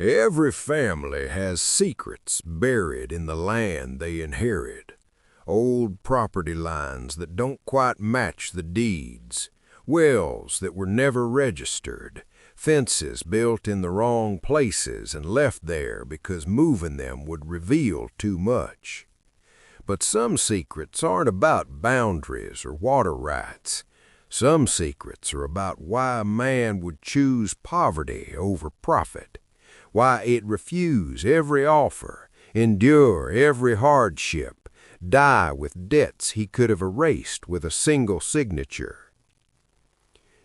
Every family has secrets buried in the land they inherit. Old property lines that don't quite match the deeds. Wells that were never registered. Fences built in the wrong places and left there because moving them would reveal too much. But some secrets aren't about boundaries or water rights. Some secrets are about why a man would choose poverty over profit. Why it refuse every offer, endure every hardship, die with debts he could have erased with a single signature.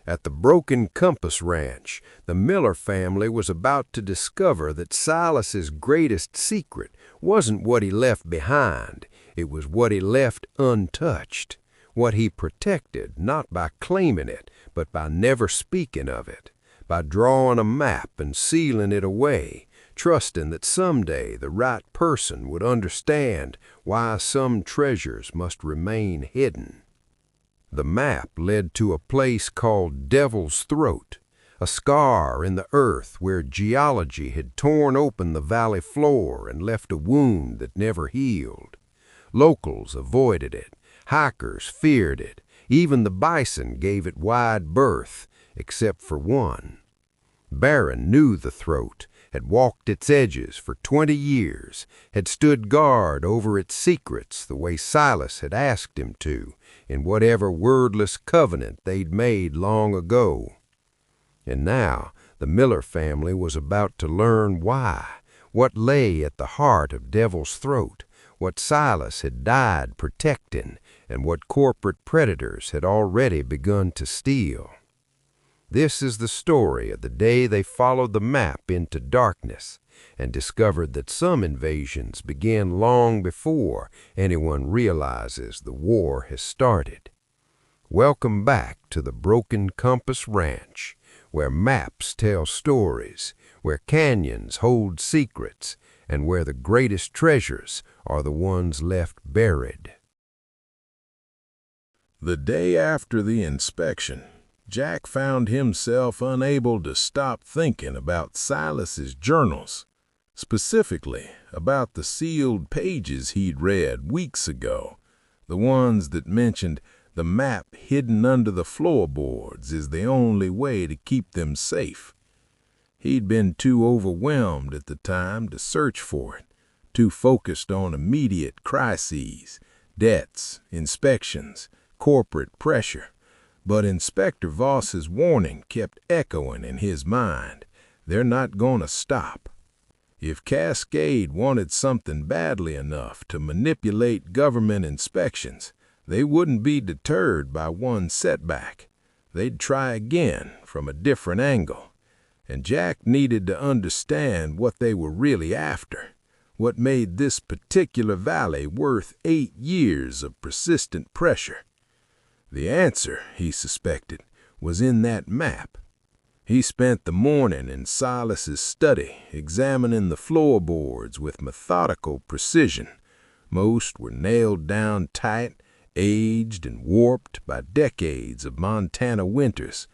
At the Broken Compass Ranch, the Miller family was about to discover that Silas's greatest secret wasn't what he left behind, it was what he left untouched, what he protected not by claiming it, but by never speaking of it. By drawing a map and sealing it away, trusting that someday the right person would understand why some treasures must remain hidden. The map led to a place called Devil's Throat, a scar in the earth where geology had torn open the valley floor and left a wound that never healed. Locals avoided it, hikers feared it, even the bison gave it wide berth, except for one. Barron knew the throat, had walked its edges for 20 years, had stood guard over its secrets the way Silas had asked him to, in whatever wordless covenant they'd made long ago. And now the Miller family was about to learn why, what lay at the heart of Devil's Throat, what Silas had died protecting, and what corporate predators had already begun to steal. This is the story of the day they followed the map into darkness and discovered that some invasions began long before anyone realizes the war has started. Welcome back to the Broken Compass Ranch, where maps tell stories, where canyons hold secrets, and where the greatest treasures are the ones left buried. The day after the inspection, Jack found himself unable to stop thinking about Silas's journals, specifically about the sealed pages he'd read weeks ago, the ones that mentioned the map hidden under the floorboards is the only way to keep them safe. He'd been too overwhelmed at the time to search for it, too focused on immediate crises, debts, inspections, corporate pressure. But Inspector Voss's warning kept echoing in his mind. They're not going to stop. If Cascade wanted something badly enough to manipulate government inspections, they wouldn't be deterred by one setback. They'd try again from a different angle. And Jack needed to understand what they were really after, what made this particular valley worth 8 years of persistent pressure. The answer, he suspected, was in that map. He spent the morning in Silas's study, examining the floorboards with methodical precision. Most were nailed down tight, aged and warped by decades of Montana winters.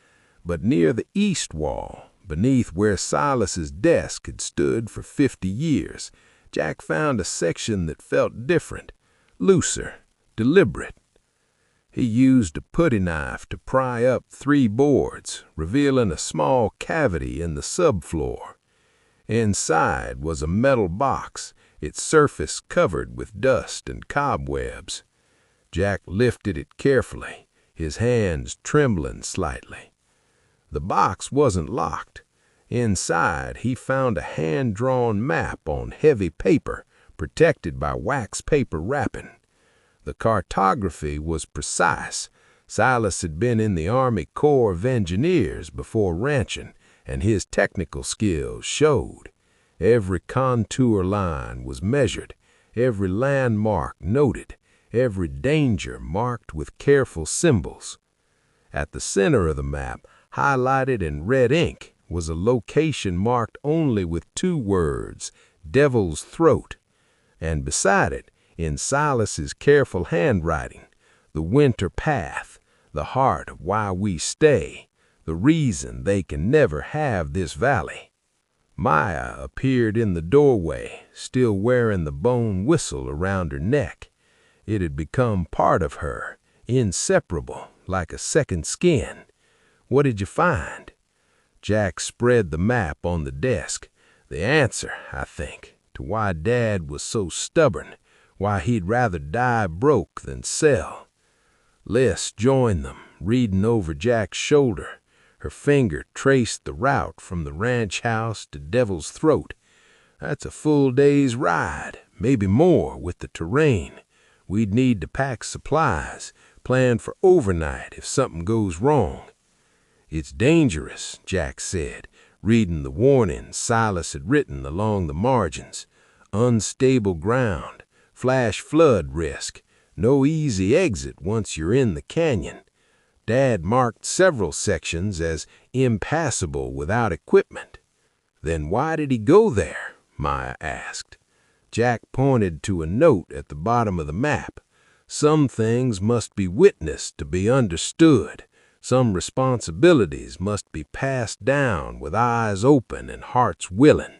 But near the east wall, beneath where Silas's desk had stood for 50 years, Jack found a section that felt different, looser, deliberate. He used a putty knife to pry up 3 boards, revealing a small cavity in the subfloor. Inside was a metal box, its surface covered with dust and cobwebs. Jack lifted it carefully, his hands trembling slightly. The box wasn't locked. Inside, he found a hand-drawn map on heavy paper, protected by wax paper wrapping. The cartography was precise. Silas had been in the Army Corps of Engineers before ranching, and his technical skills showed. Every contour line was measured, every landmark noted, every danger marked with careful symbols. At the center of the map, highlighted in red ink, was a location marked only with 2 words, Devil's Throat, and beside it, in Silas's careful handwriting, the winter path, the heart of why we stay, the reason they can never have this valley. Maya appeared in the doorway, still wearing the bone whistle around her neck. It had become part of her, inseparable, like a second skin. "What did you find?" Jack spread the map on the desk. The answer, I think, to why Dad was so stubborn, why he'd rather die broke than sell. Liz joined them, reading over Jack's shoulder. Her finger traced the route from the ranch house to Devil's Throat. "That's a full day's ride, maybe more with the terrain. We'd need to pack supplies, plan for overnight if something goes wrong." "It's dangerous," Jack said, reading the warning Silas had written along the margins. "Unstable ground, flash flood risk, no easy exit once you're in the canyon." Dad marked several sections as impassable without equipment. "Then why did he go there?" Maya asked. Jack pointed to a note at the bottom of the map. "Some things must be witnessed to be understood. Some responsibilities must be passed down with eyes open and hearts willing.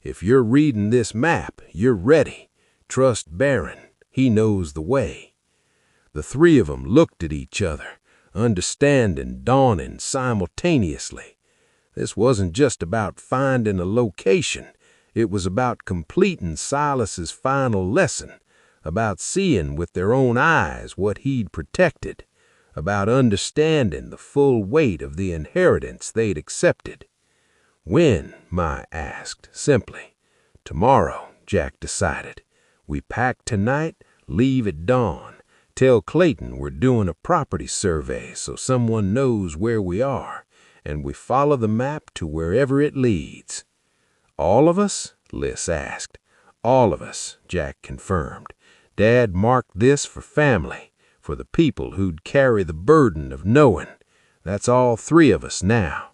If you're reading this map, you're ready. Trust Barron. He knows the way." The three of them looked at each other, understanding dawning simultaneously. This wasn't just about finding a location. It was about completing Silas's final lesson, about seeing with their own eyes what he'd protected, about understanding the full weight of the inheritance they'd accepted. "When?" Maya asked, simply. "Tomorrow," Jack decided. "We pack tonight, leave at dawn. Tell Clayton we're doing a property survey so someone knows where we are, and we follow the map to wherever it leads." "All of us?" Liz asked. "All of us," Jack confirmed. "Dad marked this for family, for the people who'd carry the burden of knowing. That's all three of us now."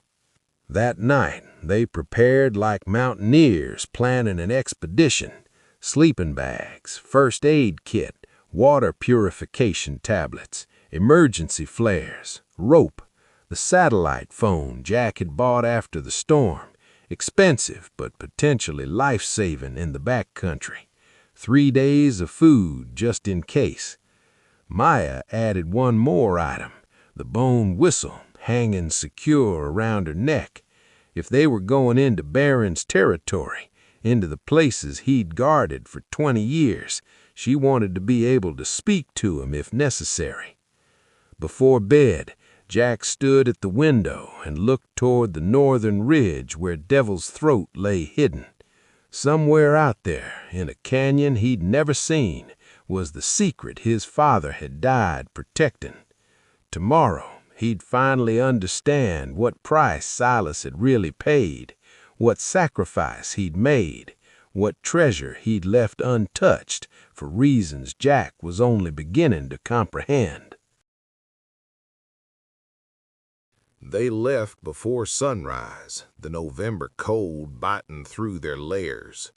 That night, they prepared like mountaineers planning an expedition. Sleeping bags, first aid kit, water purification tablets, emergency flares, rope, the satellite phone Jack had bought after the storm, expensive but potentially life-saving in the backcountry. 3 days of food just in case. Maya added one more item, the bone whistle hanging secure around her neck. If they were going into Barron's territory, into the places he'd guarded for 20 years, she wanted to be able to speak to him if necessary. Before bed, Jack stood at the window and looked toward the northern ridge where Devil's Throat lay hidden. Somewhere out there, in a canyon he'd never seen, was the secret his father had died protecting. Tomorrow, he'd finally understand what price Silas had really paid, what sacrifice he'd made, what treasure he'd left untouched for reasons Jack was only beginning to comprehend. They left before sunrise, the November cold biting through their lairs.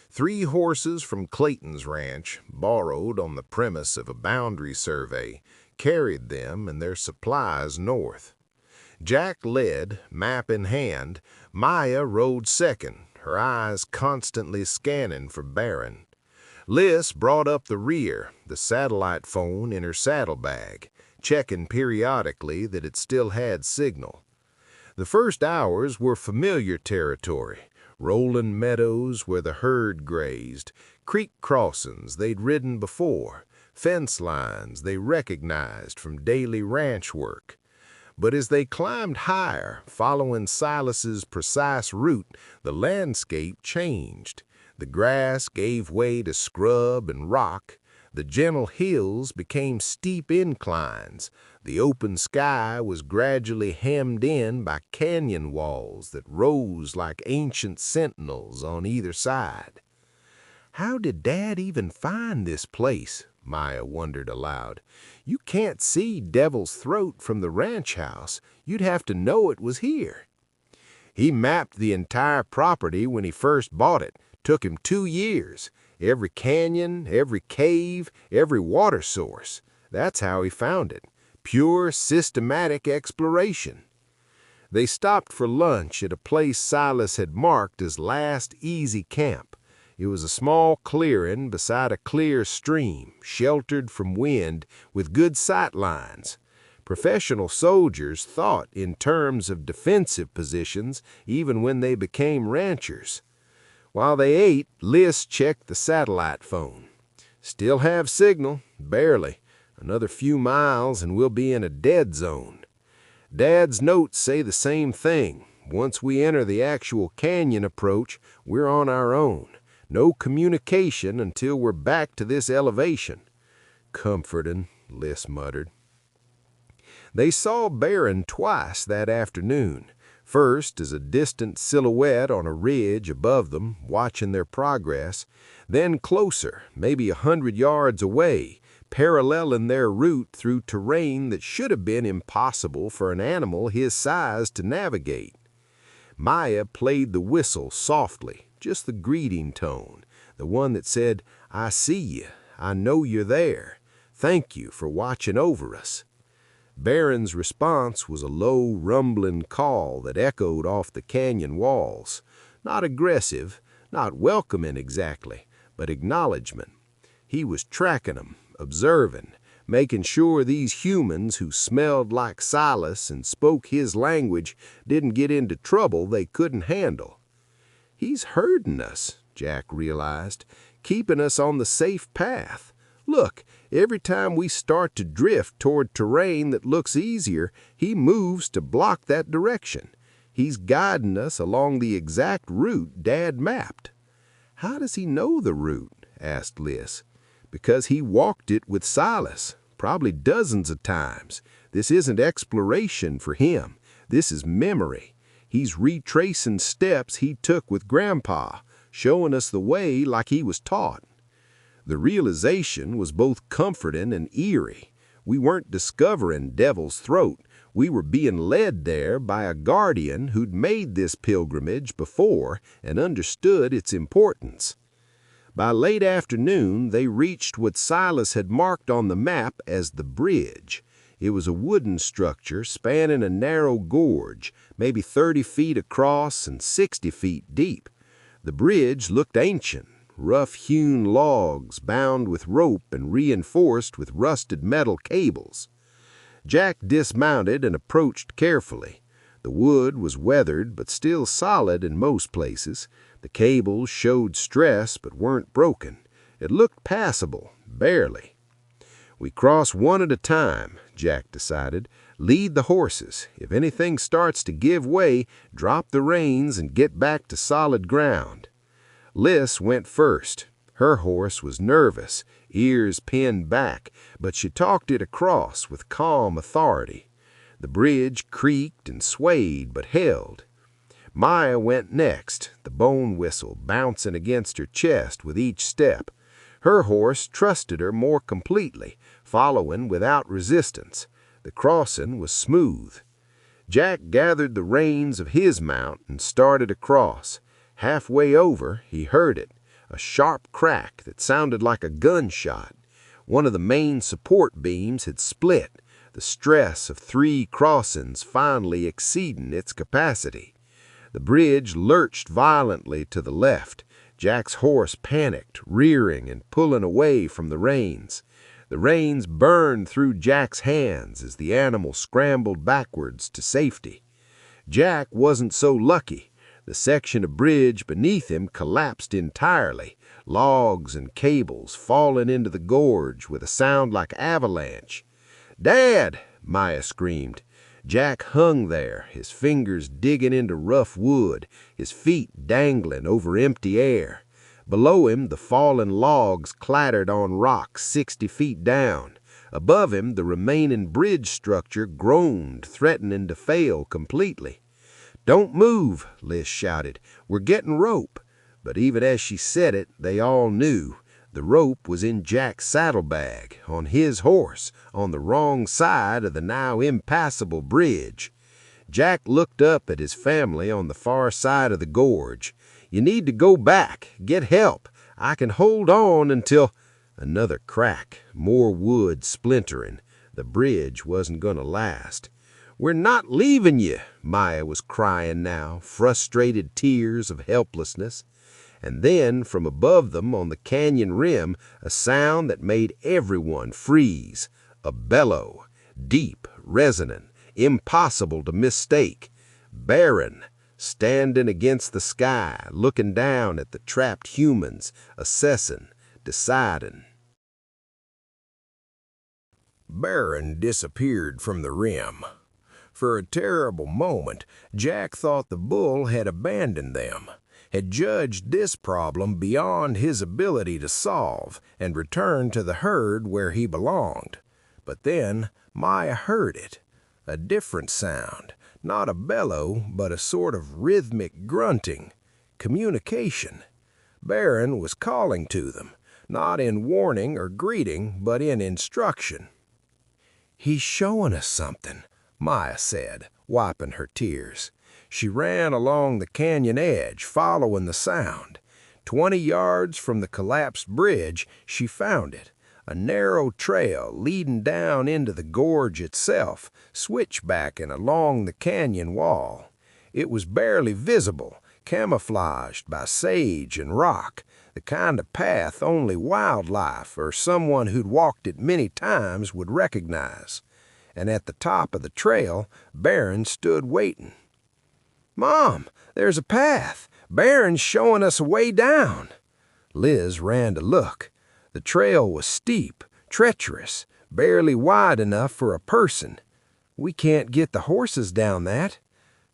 3 horses from Clayton's ranch, borrowed on the premise of a boundary survey, carried them and their supplies north. Jack led, map in hand. Maya rode second, her eyes constantly scanning for Barron. Liz brought up the rear, the satellite phone in her saddlebag, checking periodically that it still had signal. The first hours were familiar territory, rolling meadows where the herd grazed, creek crossings they'd ridden before, fence lines they recognized from daily ranch work. But as they climbed higher, following Silas's precise route, the landscape changed. The grass gave way to scrub and rock. The gentle hills became steep inclines. The open sky was gradually hemmed in by canyon walls that rose like ancient sentinels on either side. How did Dad even find this place? Maya wondered aloud. You can't see Devil's Throat from the ranch house. You'd have to know it was here. He mapped the entire property when he first bought it. Took him 2 years. Every canyon, every cave, every water source. That's how he found it. Pure, systematic exploration. They stopped for lunch at a place Silas had marked as last easy camp. It was a small clearing beside a clear stream, sheltered from wind, with good sight lines. Professional soldiers thought in terms of defensive positions even when they became ranchers. While they ate, Liz checked the satellite phone. Still have signal, barely. Another few miles and we'll be in a dead zone. Dad's notes say the same thing. Once we enter the actual canyon approach, we're on our own. No communication until we're back to this elevation. Comforting, Liz muttered. They saw Barron twice that afternoon. First as a distant silhouette on a ridge above them, watching their progress. Then closer, maybe 100 yards away, paralleling their route through terrain that should have been impossible for an animal his size to navigate. Maya played the whistle softly, just the greeting tone, the one that said, "I see you, I know you're there, thank you for watching over us." Barron's response was a low, rumbling call that echoed off the canyon walls. Not aggressive, not welcoming exactly, but acknowledgement. He was tracking them, observing, making sure these humans who smelled like Silas and spoke his language didn't get into trouble they couldn't handle. He's herding us, Jack realized, keeping us on the safe path. Look, every time we start to drift toward terrain that looks easier, he moves to block that direction. He's guiding us along the exact route Dad mapped. How does he know the route? Asked Liz. Because he walked it with Silas, probably dozens of times. This isn't exploration for him. This is memory. He's retracing steps he took with Grandpa, showing us the way like he was taught. The realization was both comforting and eerie. We weren't discovering Devil's Throat. We were being led there by a guardian who'd made this pilgrimage before and understood its importance. By late afternoon, they reached what Silas had marked on the map as the bridge. It was a wooden structure spanning a narrow gorge, maybe 30 feet across and 60 feet deep. The bridge looked ancient, rough-hewn logs bound with rope and reinforced with rusted metal cables. Jack dismounted and approached carefully. The wood was weathered but still solid in most places. The cables showed stress but weren't broken. It looked passable, barely. We cross one at a time, Jack decided. Lead the horses. If anything starts to give way, drop the reins and get back to solid ground. Liz went first. Her horse was nervous, ears pinned back, but she talked it across with calm authority. The bridge creaked and swayed but held. Maya went next, the bone whistle bouncing against her chest with each step. Her horse trusted her more completely, following without resistance. The crossing was smooth. Jack gathered the reins of his mount and started across. Halfway over, he heard it, a sharp crack that sounded like a gunshot. One of the main support beams had split, the stress of 3 crossings finally exceeding its capacity. The bridge lurched violently to the left. Jack's horse panicked, rearing and pulling away from the reins. The reins burned through Jack's hands as the animal scrambled backwards to safety. Jack wasn't so lucky. The section of bridge beneath him collapsed entirely, logs and cables falling into the gorge with a sound like avalanche. "Dad!" Maya screamed. Jack hung there, his fingers digging into rough wood, his feet dangling over empty air. Below him, the fallen logs clattered on rocks 60 feet down. Above him, the remaining bridge structure groaned, threatening to fail completely. "Don't move," Liz shouted. "We're getting rope." But even as she said it, they all knew. The rope was in Jack's saddlebag, on his horse, on the wrong side of the now impassable bridge. Jack looked up at his family on the far side of the gorge. "You need to go back, get help. I can hold on until—" Another crack, more wood splintering. The bridge wasn't going to last. "We're not leaving you," Maya was crying now, frustrated tears of helplessness. And then, from above them on the canyon rim, a sound that made everyone freeze. A bellow, deep, resonant, impossible to mistake. Barren, standing against the sky, looking down at the trapped humans, assessing, deciding. Barron disappeared from the rim. For a terrible moment, Jack thought the bull had abandoned them, had judged this problem beyond his ability to solve, and returned to the herd where he belonged. But then Maya heard it, a different sound, not a bellow, but a sort of rhythmic grunting. Communication. Barron was calling to them, not in warning or greeting, but in instruction. "He's showing us something," Maya said, wiping her tears. She ran along the canyon edge, following the sound. 20 yards from the collapsed bridge, she found it, a narrow trail leading down into the gorge itself, switchbacking along the canyon wall. It was barely visible, camouflaged by sage and rock, the kind of path only wildlife or someone who'd walked it many times would recognize. And at the top of the trail, Barron stood waiting. "Mom, there's a path. Barron's showing us a way down." Liz ran to look. The trail was steep, treacherous, barely wide enough for a person. "We can't get the horses down that."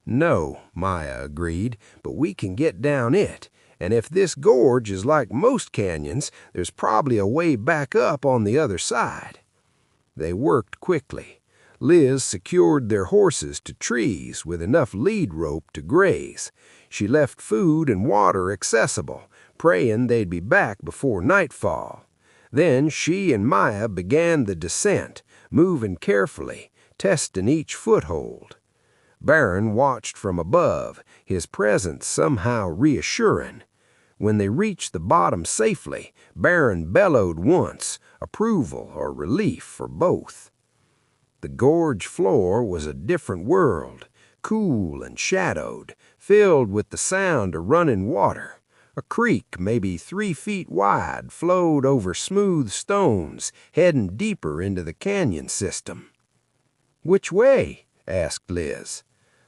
"No," Maya agreed, "but we can get down it. And if this gorge is like most canyons, there's probably a way back up on the other side." They worked quickly. Liz secured their horses to trees with enough lead rope to graze. She left food and water accessible, praying they'd be back before nightfall. Then she and Maya began the descent, moving carefully, testing each foothold. Barron watched from above, his presence somehow reassuring. When they reached the bottom safely, Barron bellowed once, approval or relief or both. The gorge floor was a different world, cool and shadowed, filled with the sound of running water. A creek, maybe 3 feet wide, flowed over smooth stones, heading deeper into the canyon system. "Which way?" asked Liz.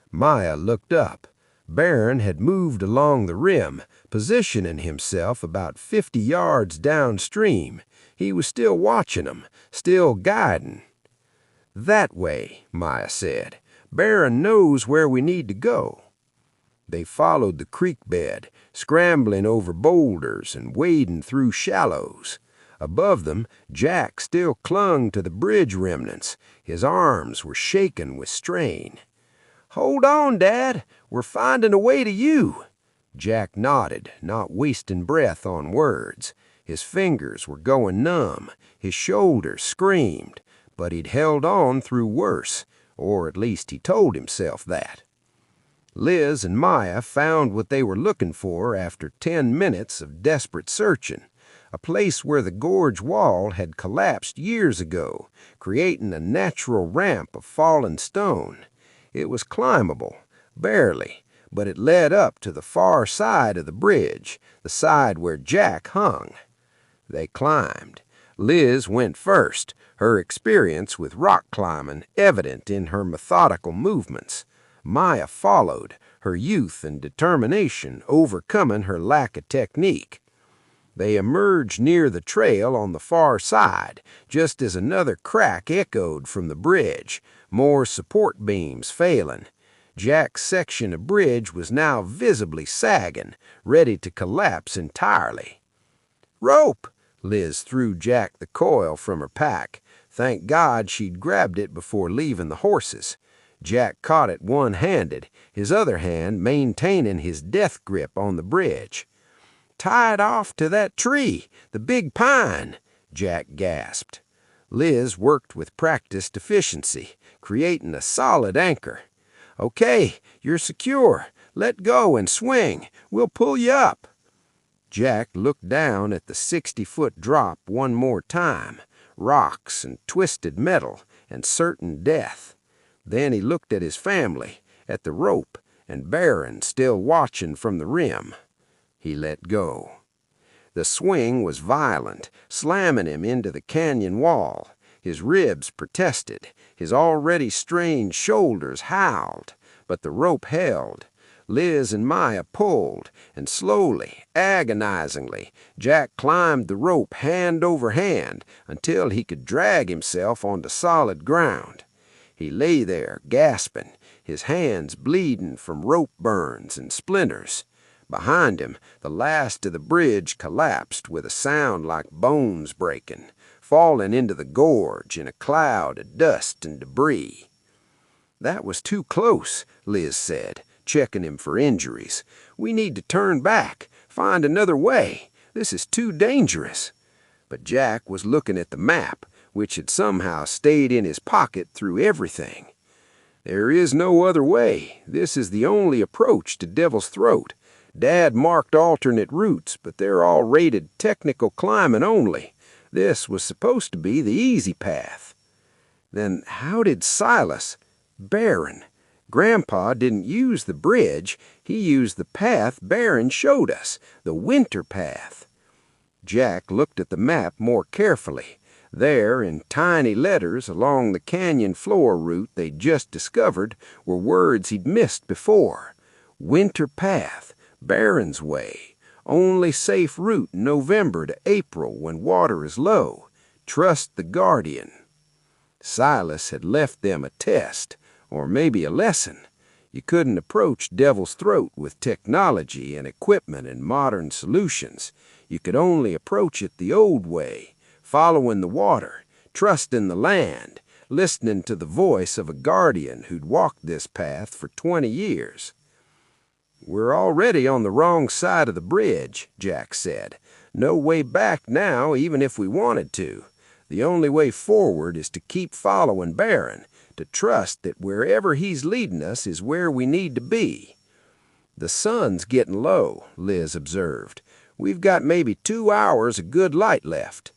Maya looked up. Barron had moved along the rim, positioning himself about 50 yards downstream. He was still watching them, still guiding. "That way," Maya said. "Barron knows where we need to go." They followed the creek bed, scrambling over boulders and wading through shallows. Above them, Jack still clung to the bridge remnants. His arms were shaking with strain. "Hold on, Dad. We're finding a way to you." Jack nodded, not wasting breath on words. His fingers were going numb. His shoulders screamed. But he'd held on through worse, or at least he told himself that. Liz and Maya found what they were looking for after 10 minutes of desperate searching, a place where the gorge wall had collapsed years ago, creating a natural ramp of fallen stone. It was climbable, barely, but it led up to the far side of the bridge, the side where Jack hung. They climbed. Liz went first, her experience with rock climbing evident in her methodical movements. Maya followed, her youth and determination overcoming her lack of technique. They emerged near the trail on the far side, just as another crack echoed from the bridge, more support beams failing. Jack's section of bridge was now visibly sagging, ready to collapse entirely. "Rope!" Liz threw Jack the coil from her pack. Thank God she'd grabbed it before leaving the horses. Jack caught it one-handed, his other hand maintaining his death grip on the bridge. "Tie it off to that tree, the big pine," Jack gasped. Liz worked with practiced efficiency, creating a solid anchor. "Okay, you're secure. Let go and swing. We'll pull you up." Jack looked down at the 60-foot drop one more time, rocks and twisted metal and certain death. Then he looked at his family, at the rope, and Barron still watching from the rim. He let go. The swing was violent, slamming him into the canyon wall. His ribs protested. His already strained shoulders howled. But the rope held. Liz and Maya pulled, and slowly, agonizingly, Jack climbed the rope hand over hand until he could drag himself onto solid ground. He lay there, gasping, his hands bleeding from rope burns and splinters. Behind him, the last of the bridge collapsed with a sound like bones breaking, falling into the gorge in a cloud of dust and debris. "That was too close," Liz said, checking him for injuries. "We need to turn back, find another way. This is too dangerous." But Jack was looking at the map, which had somehow stayed in his pocket through everything. "There is no other way. This is the only approach to Devil's Throat. Dad marked alternate routes, but they're all rated technical climbing only. This was supposed to be the easy path." "Then how did Silas, Barron? Grandpa didn't use the bridge. He used the path Barron showed us, the winter path." Jack looked at the map more carefully. There, in tiny letters along the canyon floor route they'd just discovered, were words he'd missed before. Winter path, Barron's way, only safe route in November to April when water is low. Trust the guardian. Silas had left them a test, or maybe a lesson. You couldn't approach Devil's Throat with technology and equipment and modern solutions. You could only approach it the old way, following the water, trusting the land, listening to the voice of a guardian who'd walked this path for 20 years. "We're already on the wrong side of the bridge," Jack said. "No way back now, even if we wanted to. The only way forward is to keep following Barron, to trust that wherever he's leading us is where we need to be." "The sun's getting low," Liz observed. "We've got maybe 2 hours of good light left."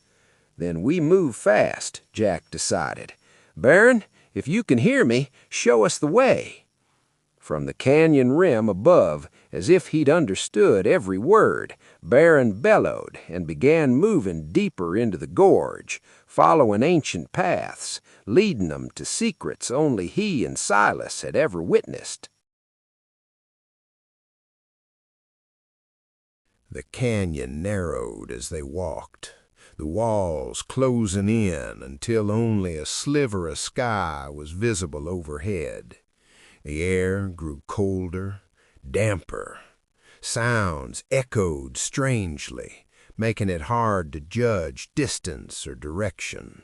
"Then we move fast," Jack decided. "Barron, if you can hear me, show us the way." From the canyon rim above, as if he'd understood every word, Barron bellowed and began moving deeper into the gorge, following ancient paths, leading them to secrets only he and Silas had ever witnessed. The canyon narrowed as they walked, the walls closing in until only a sliver of sky was visible overhead. The air grew colder, damper. Sounds echoed strangely, making it hard to judge distance or direction.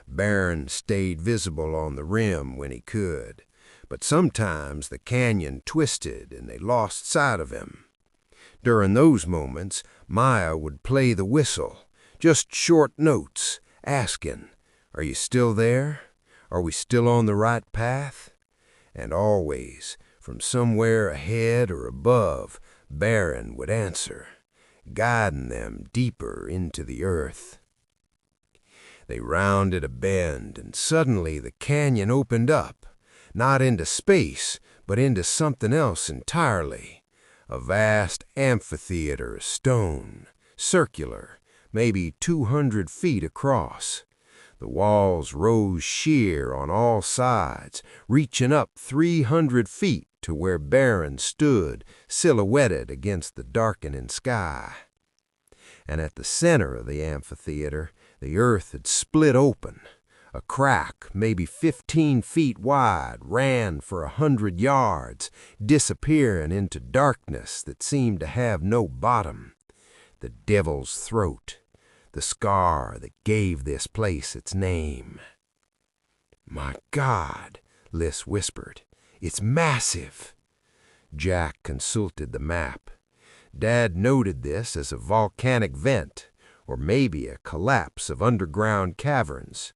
Barron stayed visible on the rim when he could, but sometimes the canyon twisted and they lost sight of him. During those moments, Maya would play the whistle, just short notes, asking, "Are you still there? Are we still on the right path?" And always, from somewhere ahead or above, Barron would answer, guiding them deeper into the earth. They rounded a bend, and suddenly the canyon opened up, not into space, but into something else entirely. A vast amphitheater of stone, circular, maybe 200 feet across. The walls rose sheer on all sides, reaching up 300 feet to where Barron stood, silhouetted against the darkening sky. And at the center of the amphitheater, the earth had split open. A crack, maybe 15 feet wide, ran for 100 yards, disappearing into darkness that seemed to have no bottom. The Devil's Throat, the scar that gave this place its name. "My God," Liz whispered, "it's massive." Jack consulted the map. Dad noted this as a volcanic vent, or maybe a collapse of underground caverns.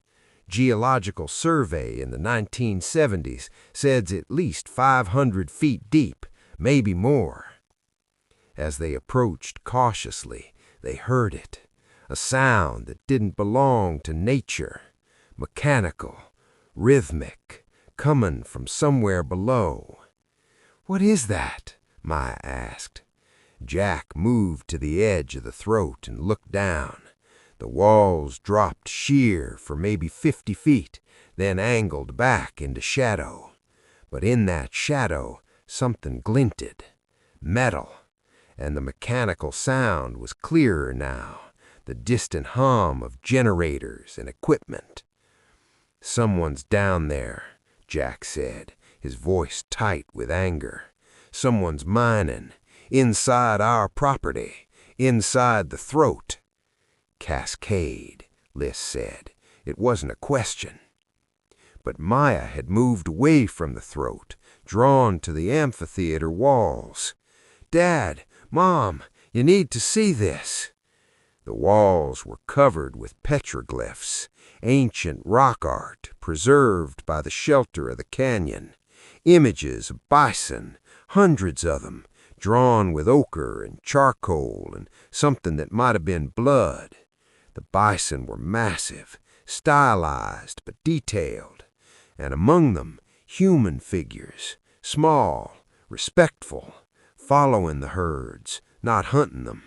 Geological Survey in the 1970s said at least 500 feet deep, maybe more. As they approached cautiously, they heard it. A sound that didn't belong to nature, mechanical, rhythmic, coming from somewhere below. "What is that?" Maya asked. Jack moved to the edge of the throat and looked down. The walls dropped sheer for maybe 50 feet, then angled back into shadow. But in that shadow, something glinted. Metal. And the mechanical sound was clearer now, the distant hum of generators and equipment. "Someone's down there," Jack said, his voice tight with anger. "Someone's mining, inside our property, inside the throat." "Cascade," Liss said. It wasn't a question. But Maya had moved away from the throat, drawn to the amphitheater walls. "Dad, Mom, you need to see this." The walls were covered with petroglyphs, ancient rock art preserved by the shelter of the canyon. Images of bison, hundreds of them, drawn with ochre and charcoal and something that might have been blood. The bison were massive, stylized but detailed, and among them human figures, small, respectful, following the herds, not hunting them,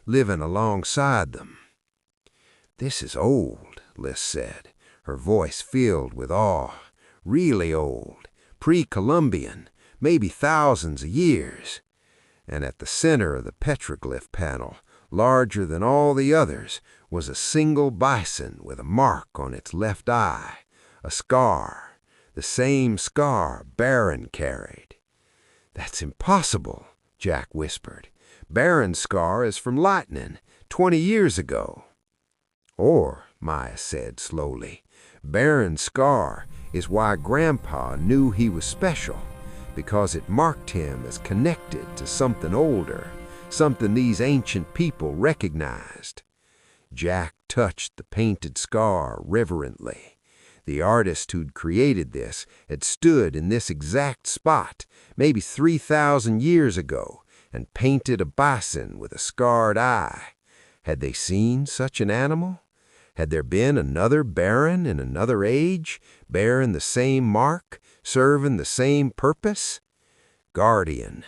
living alongside them. "This is old," Liss said, her voice filled with awe. "Really old, pre-Columbian, maybe thousands of years." And at the center of the petroglyph panel, larger than all the others, was a single bison with a mark on its left eye, a scar, the same scar Barron carried. "That's impossible," Jack whispered. "Barron's scar is from lightning 20 years ago." "Or," Maya said slowly, "Barron's scar is why Grandpa knew he was special, because it marked him as connected to something older, something these ancient people recognized." Jack touched the painted scar reverently. The artist who'd created this had stood in this exact spot, maybe 3,000 years ago, and painted a bison with a scarred eye. Had they seen such an animal? Had there been another Baron in another age, bearing the same mark, serving the same purpose? Guardian,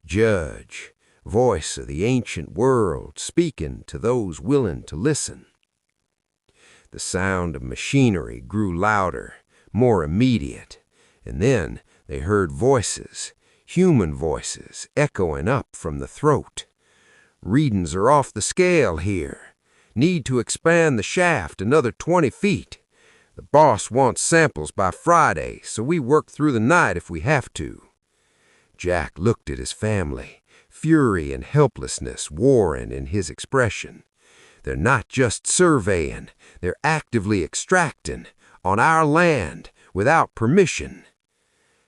judge, voice of the ancient world, speaking to those willing to listen. The sound of machinery grew louder, more immediate, and then they heard voices, human voices, echoing up from the throat. "Readings are off the scale here. Need to expand the shaft another 20 feet. The boss wants samples by Friday, so we work through the night if we have to." Jack looked at his family, fury and helplessness warring in his expression. "They're not just surveying, they're actively extracting, on our land, without permission."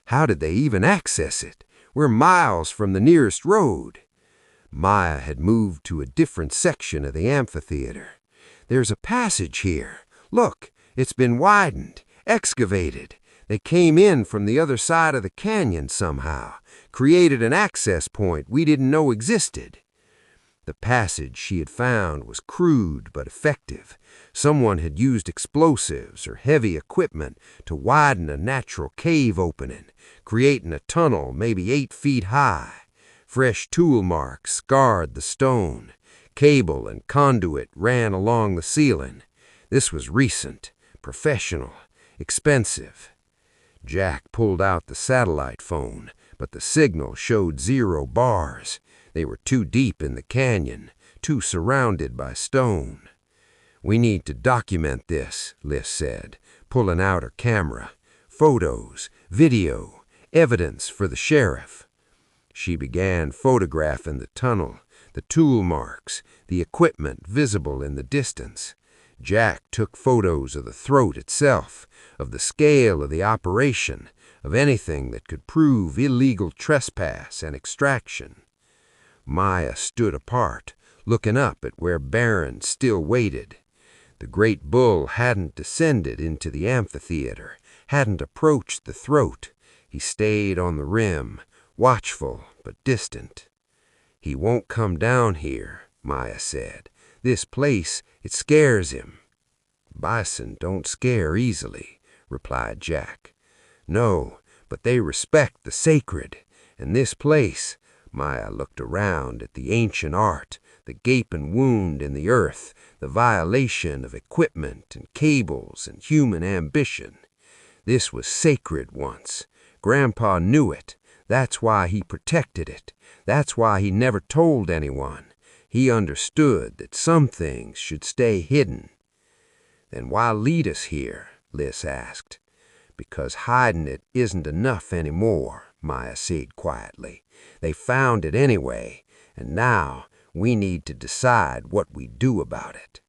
"How did they even access it? We're miles from the nearest road." Maya had moved to a different section of the amphitheater. "There's a passage here. Look, it's been widened, excavated. They came in from the other side of the canyon somehow, created an access point we didn't know existed." The passage she had found was crude but effective. Someone had used explosives or heavy equipment to widen a natural cave opening, creating a tunnel maybe 8 feet high. Fresh tool marks scarred the stone. Cable and conduit ran along the ceiling. This was recent, professional, expensive. Jack pulled out the satellite phone, but the signal showed 0 bars. They were too deep in the canyon, too surrounded by stone. "We need to document this," Liss said, pulling out her camera. "Photos, video, evidence for the sheriff." She began photographing the tunnel, the tool marks, the equipment visible in the distance. Jack took photos of the throat itself, of the scale of the operation, of anything that could prove illegal trespass and extraction. Maya stood apart, looking up at where Barron still waited. The great bull hadn't descended into the amphitheater, hadn't approached the throat. He stayed on the rim, watchful but distant. "He won't come down here," Maya said. "This place, it scares him." "Bison don't scare easily," replied Jack. No, but they respect the sacred. And this place, Maya looked around at the ancient art, the gaping wound in the earth, the violation of equipment and cables and human ambition. This was sacred once. Grandpa knew it. That's why he protected it. That's why he never told anyone. He understood that some things should stay hidden. Then why lead us here? Liz asked. Because hiding it isn't enough anymore, Maya said quietly. They found it anyway, and now we need to decide what we do about it.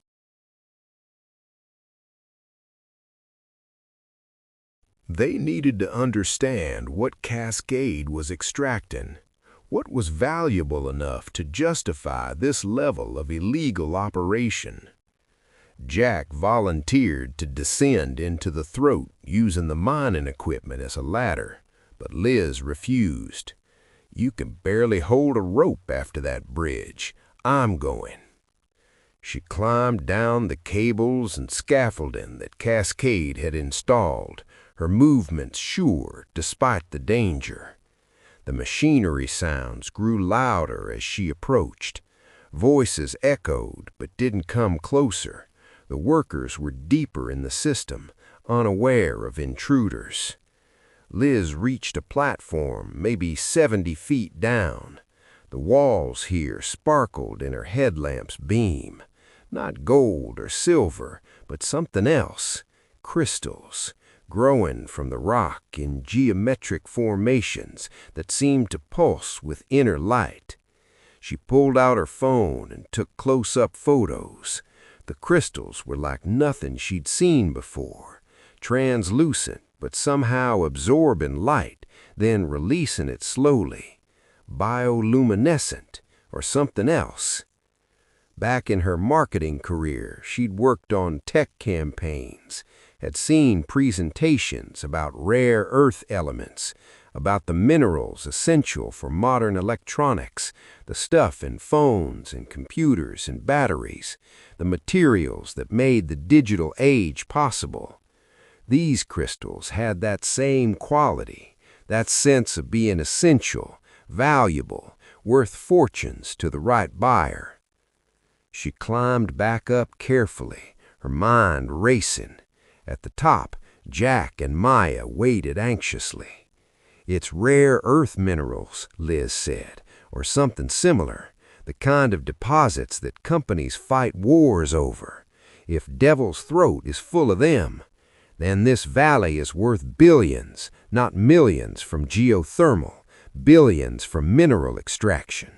They needed to understand what Cascade was extracting, what was valuable enough to justify this level of illegal operation. Jack volunteered to descend into the throat using the mining equipment as a ladder, but Liz refused. You can barely hold a rope after that bridge. I'm going. She climbed down the cables and scaffolding that Cascade had installed, her movements sure despite the danger. The machinery sounds grew louder as she approached. Voices echoed but didn't come closer. The workers were deeper in the system, unaware of intruders. Liz reached a platform maybe 70 feet down. The walls here sparkled in her headlamp's beam. Not gold or silver, but something else. Crystals, growing from the rock in geometric formations that seemed to pulse with inner light. She pulled out her phone and took close-up photos. The crystals were like nothing she'd seen before, translucent but somehow absorbing light, then releasing it slowly. Bioluminescent, or something else. Back in her marketing career, she'd worked on tech campaigns, had seen presentations about rare earth elements, about the minerals essential for modern electronics, the stuff in phones and computers and batteries, the materials that made the digital age possible. These crystals had that same quality, that sense of being essential, valuable, worth fortunes to the right buyer. She climbed back up carefully, her mind racing. At the top, Jack and Maya waited anxiously. It's rare earth minerals, Liz said, or something similar, the kind of deposits that companies fight wars over. If Devil's Throat is full of them, then this valley is worth billions, not millions from geothermal, billions from mineral extraction.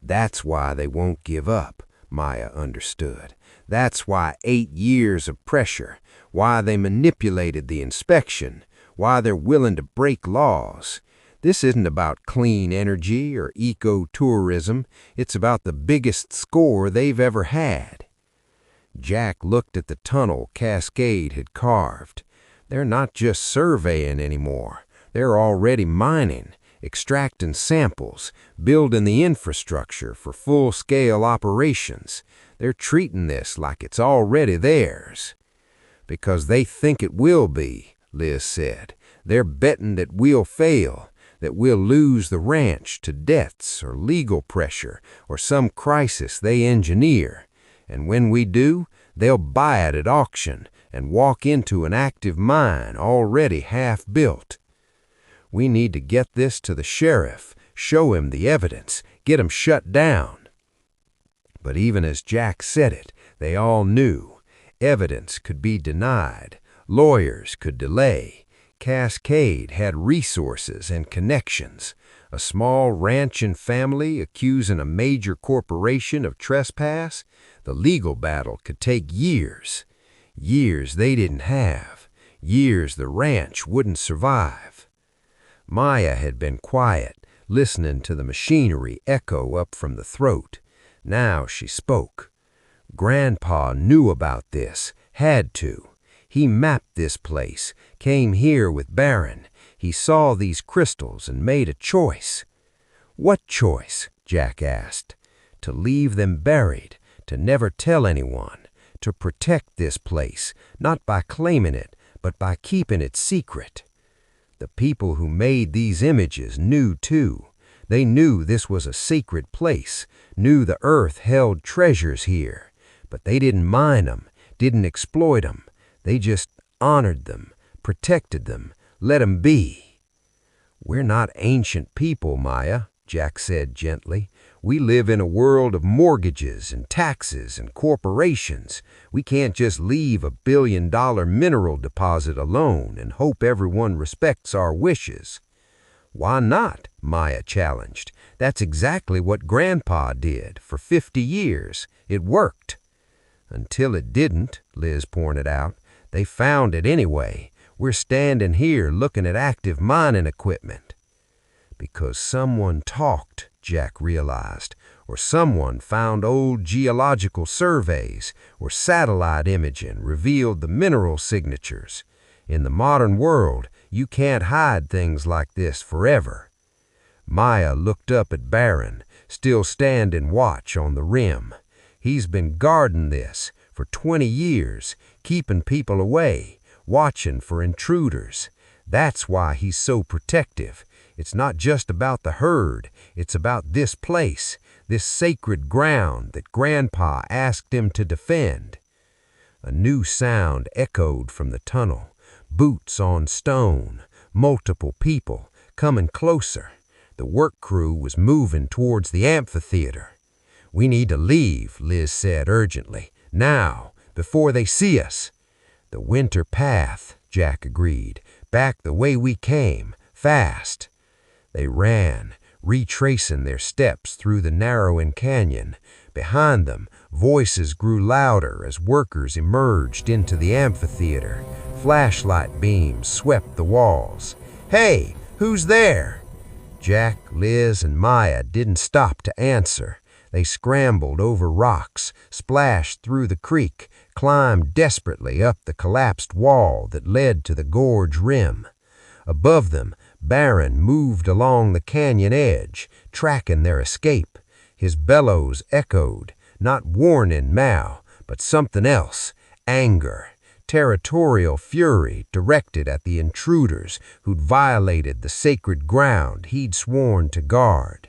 That's why they won't give up, Maya understood. That's why 8 years of pressure, why they manipulated the inspection, why they're willing to break laws. This isn't about clean energy or eco-tourism. It's about the biggest score they've ever had. Jack looked at the tunnel Cascade had carved. They're not just surveying anymore. They're already mining, extracting samples, building the infrastructure for full-scale operations. They're treating this like it's already theirs. Because they think it will be, Liz said. They're betting that we'll fail, that we'll lose the ranch to debts or legal pressure or some crisis they engineer. And when we do, they'll buy it at auction and walk into an active mine already half built. We need to get this to the sheriff, show him the evidence, get him shut down. But even as Jack said it, they all knew. Evidence could be denied. Lawyers could delay. Cascade had resources and connections. A small ranching family accusing a major corporation of trespass? The legal battle could take years. Years they didn't have. Years the ranch wouldn't survive. Maya had been quiet, listening to the machinery echo up from the throat. Now she spoke. Grandpa knew about this, had to. He mapped this place, came here with Barron. He saw these crystals and made a choice. What choice? Jack asked. To leave them buried, to never tell anyone, to protect this place, not by claiming it, but by keeping it secret. The people who made these images knew too. They knew this was a sacred place, knew the earth held treasures here, but they didn't mine them, didn't exploit them. They just honored them, protected them, let them be. "We're not ancient people, Maya," Jack said gently. "We live in a world of mortgages and taxes and corporations. We can't just leave a billion-dollar mineral deposit alone and hope everyone respects our wishes." "Why not?" Maya challenged. "That's exactly what Grandpa did for 50 years. It worked." "Until it didn't," Liz pointed out. "They found it anyway. We're standing here looking at active mining equipment." "Because someone talked," Jack realized, "or someone found old geological surveys or satellite imaging revealed the mineral signatures. In the modern world, you can't hide things like this forever." Maya looked up at Barron, still standing watch on the rim. "He's been guarding this for 20 years, keeping people away, watching for intruders. That's why he's so protective. It's not just about the herd, it's about this place, this sacred ground that Grandpa asked him to defend." A new sound echoed from the tunnel. Boots on stone, multiple people, coming closer. The work crew was moving towards the amphitheater. "We need to leave," Liz said urgently. "Now, before they see us." "The winter path," Jack agreed. "Back the way we came, fast." They ran, retracing their steps through the narrowing canyon. Behind them, voices grew louder as workers emerged into the amphitheater. Flashlight beams swept the walls. "Hey, who's there?" Jack, Liz, and Maya didn't stop to answer. They scrambled over rocks, splashed through the creek, climbed desperately up the collapsed wall that led to the gorge rim. Above them, Barron moved along the canyon edge, tracking their escape. His bellows echoed, not warning now, but something else, anger, territorial fury directed at the intruders who'd violated the sacred ground he'd sworn to guard.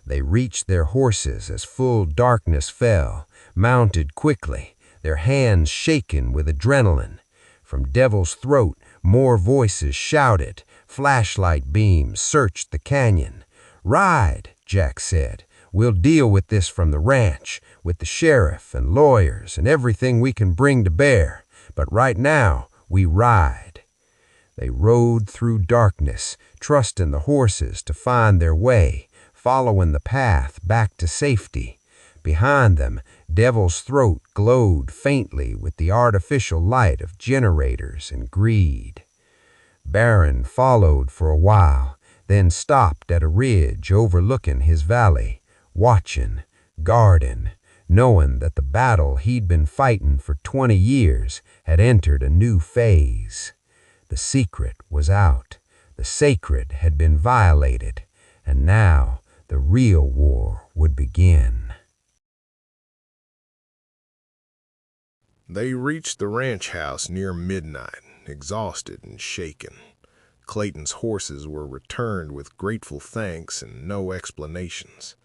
They reached their horses as full darkness fell, mounted quickly, their hands shaking with adrenaline. From Devil's Throat, more voices shouted. Flashlight beams searched the canyon. "Ride," Jack said. "We'll deal with this from the ranch, with the sheriff and lawyers and everything we can bring to bear. But right now, we ride." They rode through darkness, trusting the horses to find their way, following the path back to safety. Behind them, Devil's Throat glowed faintly with the artificial light of generators and greed. Barron followed for a while, then stopped at a ridge overlooking his valley, watching, guarding, knowing that the battle he'd been fighting for 20 years had entered a new phase. The secret was out, the sacred had been violated, and now the real war would begin. They reached the ranch house near midnight, exhausted and shaken. Clayton's horses were returned with grateful thanks and no explanations.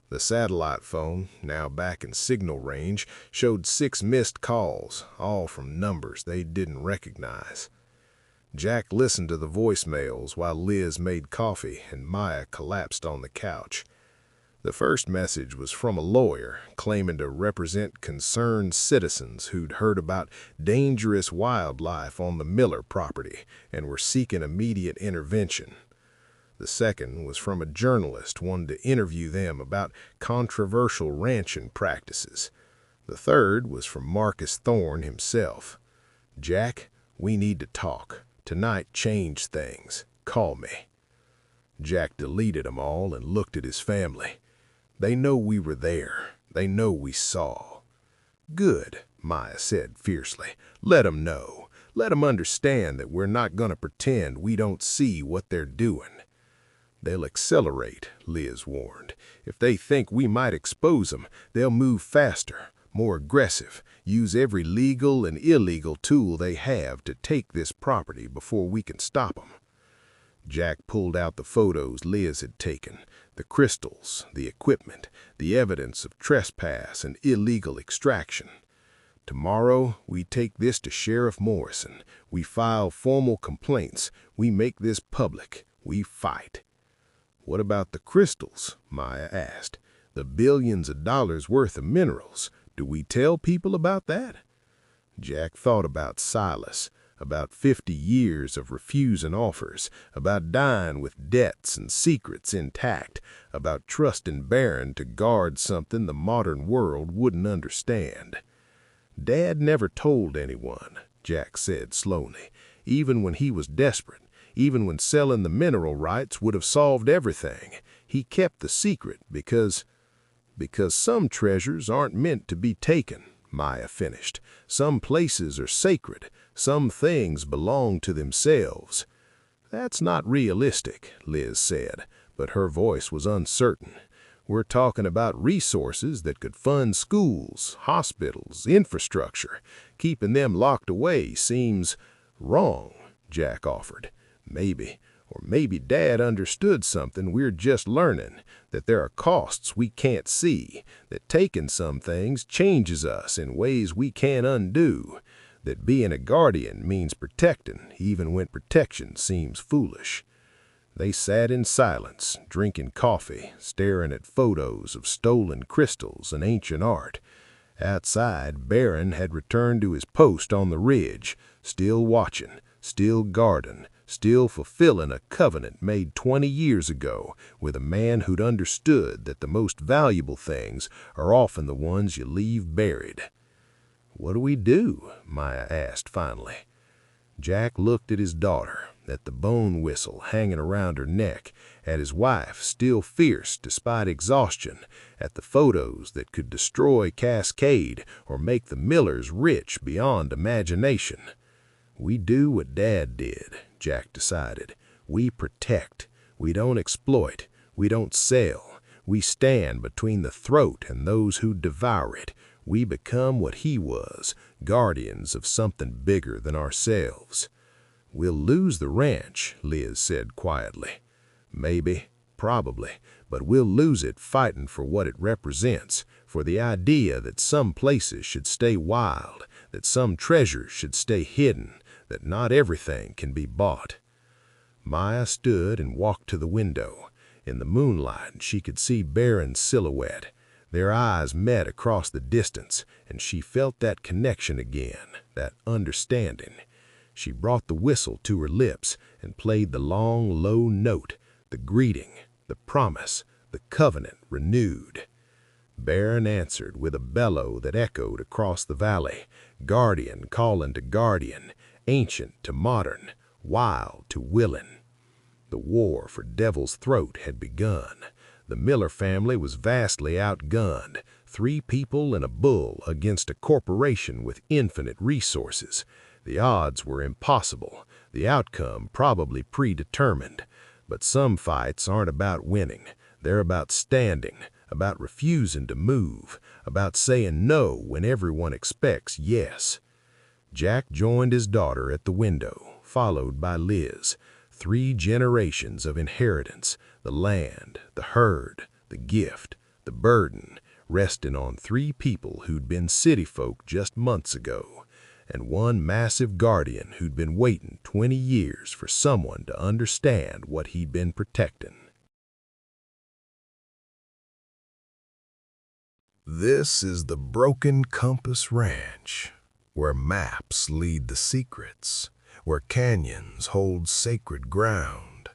The satellite phone, now back in signal range, showed 6 missed calls, all from numbers they didn't recognize. Jack listened to the voicemails while Liz made coffee and Maya collapsed on the couch. The first message was from a lawyer claiming to represent concerned citizens who'd heard about dangerous wildlife on the Miller property and were seeking immediate intervention. The second was from a journalist wanting to interview them about controversial ranching practices. The third was from Marcus Thorne himself. "Jack, we need to talk. Tonight changed things. Call me." Jack deleted them all and looked at his family. "They know we were there. They know we saw." "Good," Maya said fiercely. "Let 'em know. Let 'em understand that we're not going to pretend we don't see what they're doing." "They'll accelerate," Liz warned. "If they think we might expose them, they'll move faster, more aggressive, use every legal and illegal tool they have to take this property before we can stop them." Jack pulled out the photos Liz had taken, the crystals, the equipment, the evidence of trespass and illegal extraction. Tomorrow, we take this to Sheriff Morrison. We file formal complaints. We make this public. We fight. What about the crystals? Maya asked. The billions of dollars worth of minerals. Do we tell people about that? Jack thought about Silas, about 50 years of refusing offers, about dying with debts and secrets intact, about trusting Barron to guard something the modern world wouldn't understand. Dad never told anyone, Jack said slowly, even when he was desperate, even when selling the mineral rights would have solved everything. He kept the secret because some treasures aren't meant to be taken, Maya finished. Some places are sacred. Some things belong to themselves. That's not realistic, Liz said, but her voice was uncertain. We're talking about resources that could fund schools, hospitals, infrastructure. Keeping them locked away seems wrong, Jack offered. Maybe Dad understood something we're just learning, that there are costs we can't see, that taking some things changes us in ways we can't undo, that being a guardian means protecting, even when protection seems foolish. They sat in silence, drinking coffee, staring at photos of stolen crystals and ancient art. Outside, Barron had returned to his post on the ridge, still watching, still guarding, still fulfilling a covenant made 20 years ago with a man who'd understood that the most valuable things are often the ones you leave buried. "What do we do?" Maya asked finally. Jack looked at his daughter, at the bone whistle hanging around her neck, at his wife still fierce despite exhaustion, at the photos that could destroy Cascade or make the Millers rich beyond imagination. "We do what Dad did," Jack decided. "We protect. We don't exploit. We don't sell. We stand between the throat and those who devour it. We become what he was, guardians of something bigger than ourselves." "We'll lose the ranch," Liz said quietly. "Maybe, probably, but we'll lose it fighting for what it represents, for the idea that some places should stay wild, that some treasures should stay hidden, that not everything can be bought." Maya stood and walked to the window. In the moonlight, she could see Barron's silhouette. Their eyes met across the distance, and she felt that connection again, that understanding. She brought the whistle to her lips and played the long, low note, the greeting, the promise, the covenant renewed. Barron answered with a bellow that echoed across the valley, guardian calling to guardian, ancient to modern, wild to willing. The war for Devil's Throat had begun. The Miller family was vastly outgunned, 3 people and a bull against a corporation with infinite resources. The odds were impossible, the outcome probably predetermined. But some fights aren't about winning. They're about standing, about refusing to move, about saying no when everyone expects yes. Jack joined his daughter at the window, followed by Liz. 3 generations of inheritance, the land, the herd, the gift, the burden, resting on 3 people who'd been city folk just months ago, and one massive guardian who'd been waiting 20 years for someone to understand what he'd been protecting. This is the Broken Compass Ranch, where maps lead the secrets, where canyons hold sacred ground,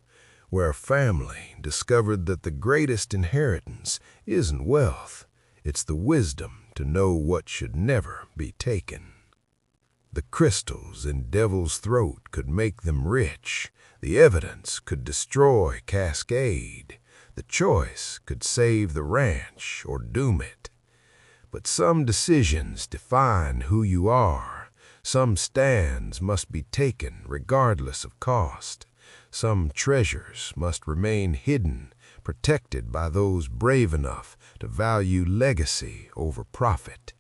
where a family discovered that the greatest inheritance isn't wealth, it's the wisdom to know what should never be taken. The crystals in Devil's Throat could make them rich, the evidence could destroy Cascade, the choice could save the ranch or doom it. But some decisions define who you are. Some stands must be taken regardless of cost. Some treasures must remain hidden, protected by those brave enough to value legacy over profit.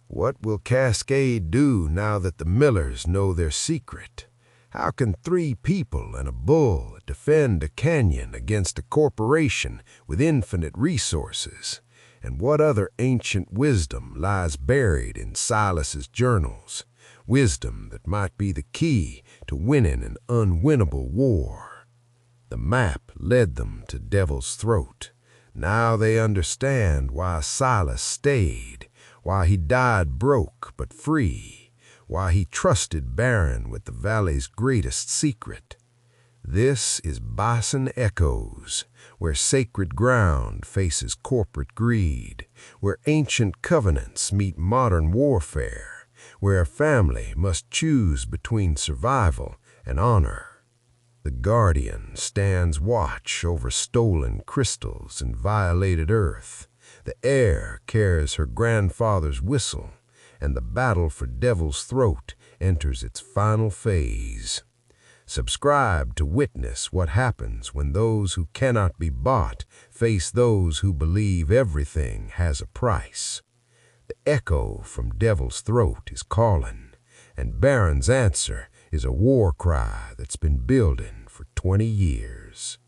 What will Cascade do now that the Millers know their secret? How can 3 people and a bull defend a canyon against a corporation with infinite resources? And what other ancient wisdom lies buried in Silas's journals? Wisdom that might be the key to winning an unwinnable war. The map led them to Devil's Throat. Now they understand why Silas stayed, why he died broke but free, why he trusted Barron with the valley's greatest secret. This is Bison Echoes, where sacred ground faces corporate greed, where ancient covenants meet modern warfare, where a family must choose between survival and honor. The guardian stands watch over stolen crystals and violated earth. The heir carries her grandfather's whistle, and the battle for Devil's Throat enters its final phase. Subscribe to witness what happens when those who cannot be bought face those who believe everything has a price. The echo from Devil's Throat is calling, and Barron's answer is a war cry that's been building for 20 years.